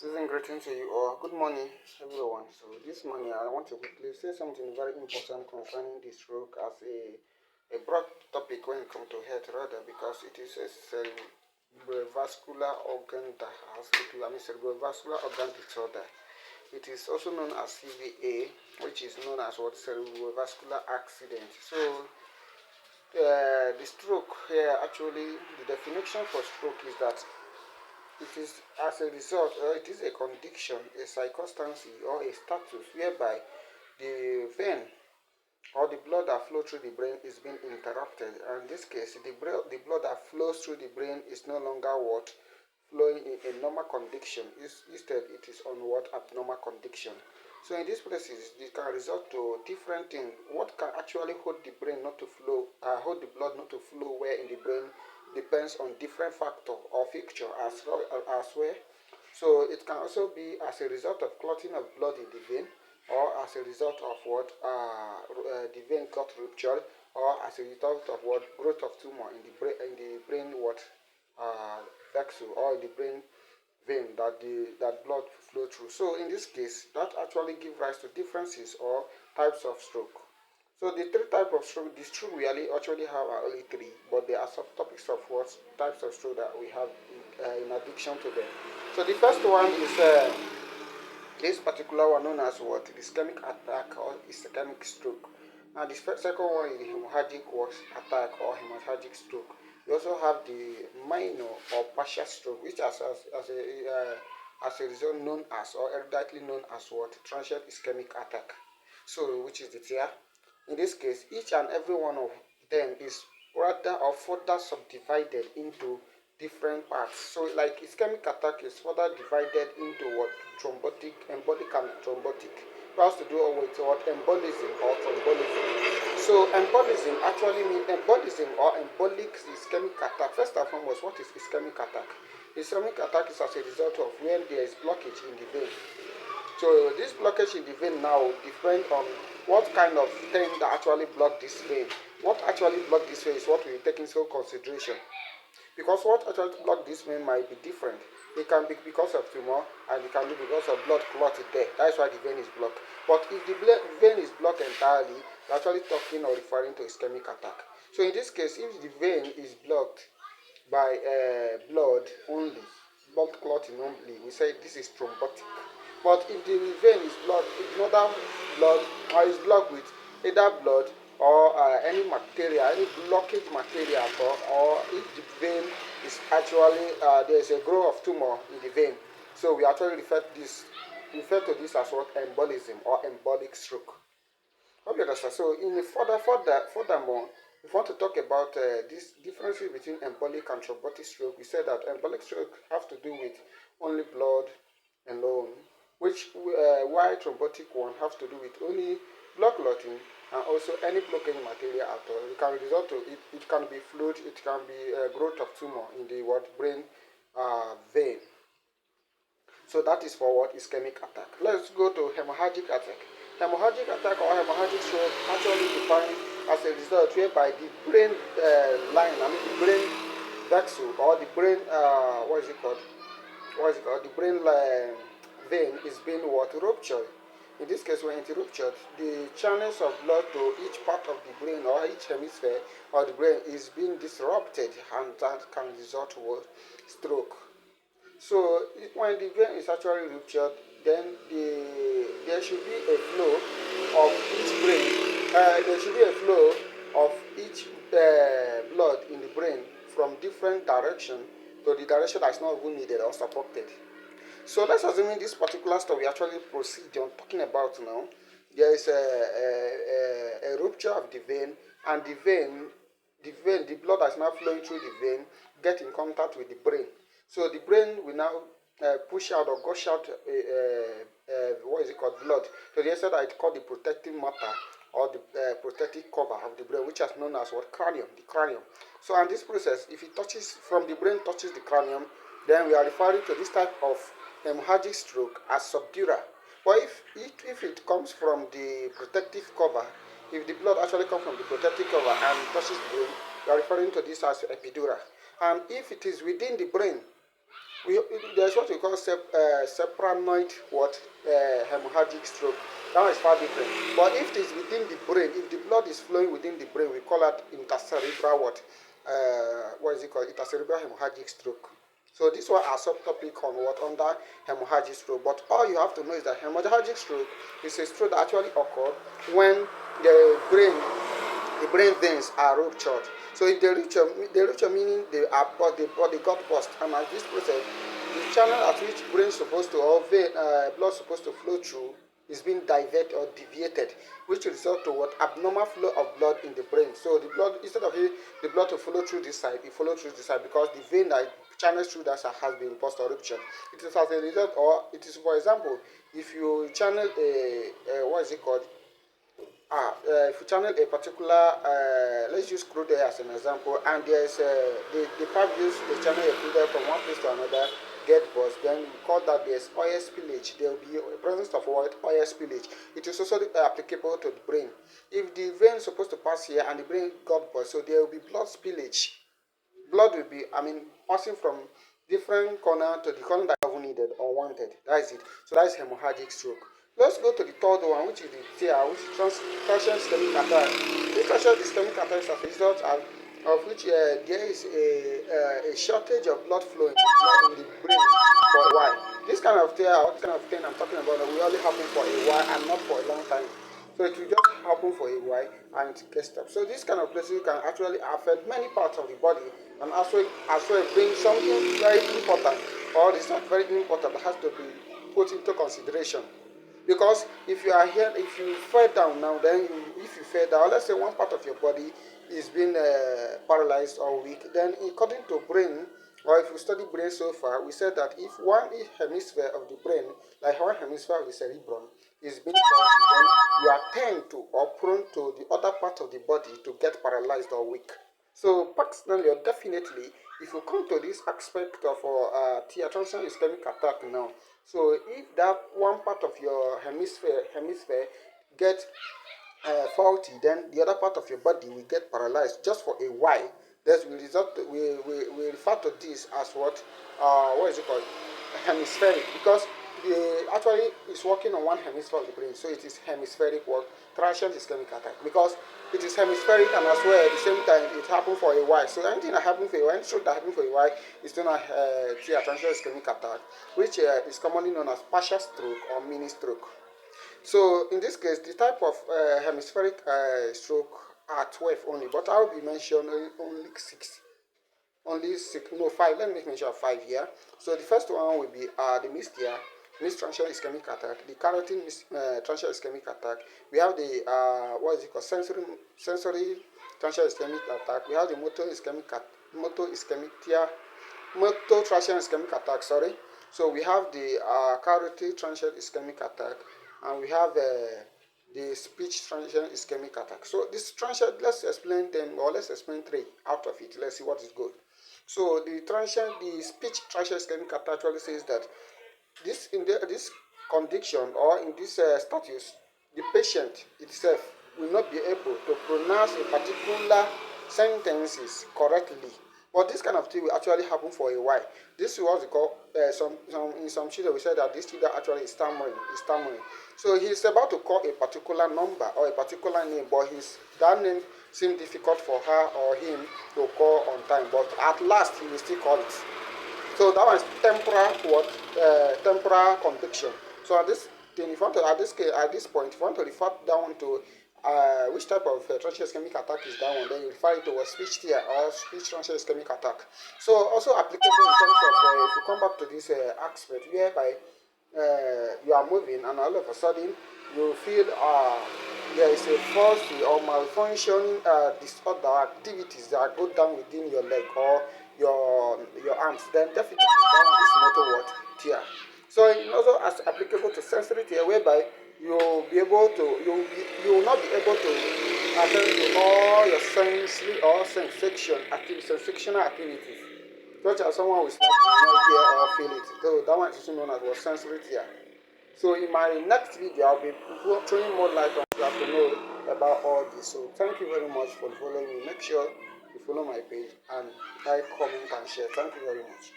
Season greeting to you all. Good morning, everyone. So this morning I want to quickly say something very important concerning the stroke as a broad topic when it comes to health, rather, because it is a cerebrovascular organ that has, cerebrovascular organ disorder. It is also known as CVA, which is known as what cerebrovascular accident. So the stroke here, actually, the definition for stroke is that it is as a result, or it is a condition, a circumstance, or a status whereby the vein or the blood that flows through the brain is being interrupted. And in this case, the blood that flows through the brain is no longer what flowing in a normal condition. Instead, it is on what abnormal condition. So in these places, it can result to different things. What can actually hold the brain not to flow, hold the blood not to flow where in the brain depends on different factor or fixture as well. So it can also be as a result of clotting of blood in the vein, or as a result of what the vein got ruptured, or as a result of what growth of tumor in the brain what uh, vexel, or in the brain vein that blood flow through. So in this case, that actually give rise to differences or types of stroke. So the three types of stroke, the stroke we actually have are only three, but there are subtopics of what types of stroke that we have in addition to them. So the first one is this particular one known as what ischemic attack or ischemic stroke. Now the second one is the hemorrhagic attack or hemorrhagic stroke. We also have the minor or partial stroke, which as a result known as or eruditely known as what transient ischemic attack. So which is the tear. In this case, each and every one of them is rather or further subdivided into different parts. So like ischemic attack is further divided into what thrombotic, embolic and thrombotic. It has to do with what embolism or thrombolism. So embolism actually means embolism or embolic ischemic attack. First and foremost, what is ischemic attack? Ischemic attack is as a result of when there is blockage in the vein. So this blockage in the vein now depends on what kind of thing that actually block this vein. What actually block this vein is what we take into consideration. Because what actually block this vein might be different. It can be because of tumor and it can be because of blood clot there. That's why the vein is blocked. But if the vein is blocked entirely, we're actually talking or referring to ischemic attack. So in this case, if the vein is blocked by blood only, blood clotting only, we say this is thrombotic. But if the vein is blocked, if another blood or is blocked with either blood or any material, any blockage material, or if the vein is actually there is a growth of tumor in the vein, so we actually refer to this as what embolism or embolic stroke. Hope you understand. So in the furthermore, if we want to talk about these differences between embolic and thrombotic stroke, we said that embolic stroke have to do with only blood alone, which while thrombotic one has to do with only blood clotting and also any blockage material at all. It can result to it can be fluid, it can be growth of tumor in the brain vein. So that is for what ischemic attack. Let's go to hemorrhagic attack. Hemorrhagic attack or hemorrhagic stroke actually defined as a result whereby the brain the brain vexel or the brain what is it called? The brain vein is being what ruptured. In this case, when it ruptured, the channels of blood to each part of the brain or each hemisphere of the brain is being disrupted, and that can result to stroke. So when the vein is actually ruptured, then there should be a flow of each brain. There should be a flow of each blood in the brain from different direction to the direction that is not even needed or supported. So let's assume in this particular stuff we actually proceed on talking about now. There is a rupture of the vein, and the blood that is now flowing through the vein get in contact with the brain. So the brain will now push out or gush out what is it called, blood. So the extent that it's called the protective matter or the protective cover of the brain, which is known as what cranium, the cranium. So and this process, if it touches from the brain touches the cranium, then we are referring to this type of hemorrhagic stroke as subdural. But if it comes from the protective cover, if the blood actually comes from the protective cover and touches the brain, we are referring to this as epidural. And if it is within the brain, we there's what we call sepranoid hemorrhagic stroke. That one is far different. But if it is within the brain, if the blood is flowing within the brain, we call it intercerebral what is it called? Intercerebral hemorrhagic stroke. So this one are subtopic on what under hemorrhagic stroke. But all you have to know is that hemorrhagic stroke is a stroke that actually occurs when the brain veins are ruptured. So if they rupture meaning the body got burst, and at this process, the channel at which brain supposed to or vein blood supposed to flow through is being diverted or deviated, which result to what abnormal flow of blood in the brain. So the blood, instead of the blood to flow through this side, it follows through this side because the vein that channels through that side has been burst or ruptured. It is as a result, or it is, for example, if you channel a what is it called? If you channel a particular, let's use crude oil as an example, and there's the pipe use the channel a crude oil from one place to another, get burst, then we call that there's oil spillage. There will be a presence of oil spillage. It is also applicable to the brain. If the vein is supposed to pass here and the brain got burst, so there will be blood spillage. Blood will be, passing from different corner to the corner that you needed or wanted. That is it. So that is hemorrhagic stroke. Let's go to the third one, which is the tear, which is transient ischemic attack. This transient ischemic attack is a result of which there is a shortage of blood flow in the brain for a while. This kind of tear, or this kind of thing I'm talking about, will only happen for a while and not for a long time. So it will just happen for a while and it gets stopped. So this kind of places can actually affect many parts of the body and also bring something very important, or it's not very important, that has to be put into consideration. Because if you are here, if you fall down now, then if you fall down, let's say one part of your body is being paralyzed or weak, then according to brain, or if you study brain so far, we said that if one hemisphere of the brain, like one hemisphere of the cerebrum, is being faulty, then you are tend to or prone to the other part of the body to get paralyzed or weak. So personally or definitely, if you come to this aspect of transient ischemic attack now, so if that one part of your hemisphere get faulty, then the other part of your body will get paralyzed just for a while. That's we refer to this as what is it called, hemispheric, because the actually is working on one hemisphere of the brain, so it is hemispheric work, transient ischemic attack, because it is hemispheric and as well at the same time it happened for a while. So anything that happened for a while, stroke that happened for a while is known as transient ischemic attack, which is commonly known as partial stroke or mini stroke. So in this case, the type of hemispheric stroke are 12 only, but I'll be mentioning only six. Only six, no, five. Let me mention five here. So the first one will be the missed transient ischemic attack, the carotid transient ischemic attack. We have the what is it called, sensory transient ischemic attack. We have the motor transient ischemic attack. Sorry. So we have the carotid transient ischemic attack, and we have the speech transient ischemic attack. So this transient, let's explain them, or let's explain three out of it. Let's see what is good. So the speech transient ischemic attack actually says that this condition or in this status, the patient itself will not be able to pronounce a particular sentences correctly. But this kind of thing will actually happen for a while. This is what we call in some children we say that this children actually is stammering. So he's about to call a particular number or a particular name, but that name seems difficult for her or him to call on time. But at last he will still call it. So that one is temporal conviction. So at this thing, if you want to, at this point, if you want to refer that one to which type of transient ischemic attack is that one, then you refer it to a speech tear or speech transient ischemic attack. So also applicable in terms of if you come back to this aspect whereby you are moving and all of a sudden you feel there is a faulty or malfunctioning disorder activities that go down within your leg or your arms, then definitely that one is motor what tear. So it also as applicable to sensory tear, whereby you'll be able to you will not be able to attend to all your sensory or sensational activities, such as someone will slap you not hear or feel it. So that one is also known as what sensory tear. So in my next video, I'll be throwing more light on you have to know about all this. So thank you very much for following me. Make sure you follow my page and like, comment, and share. Thank you very much.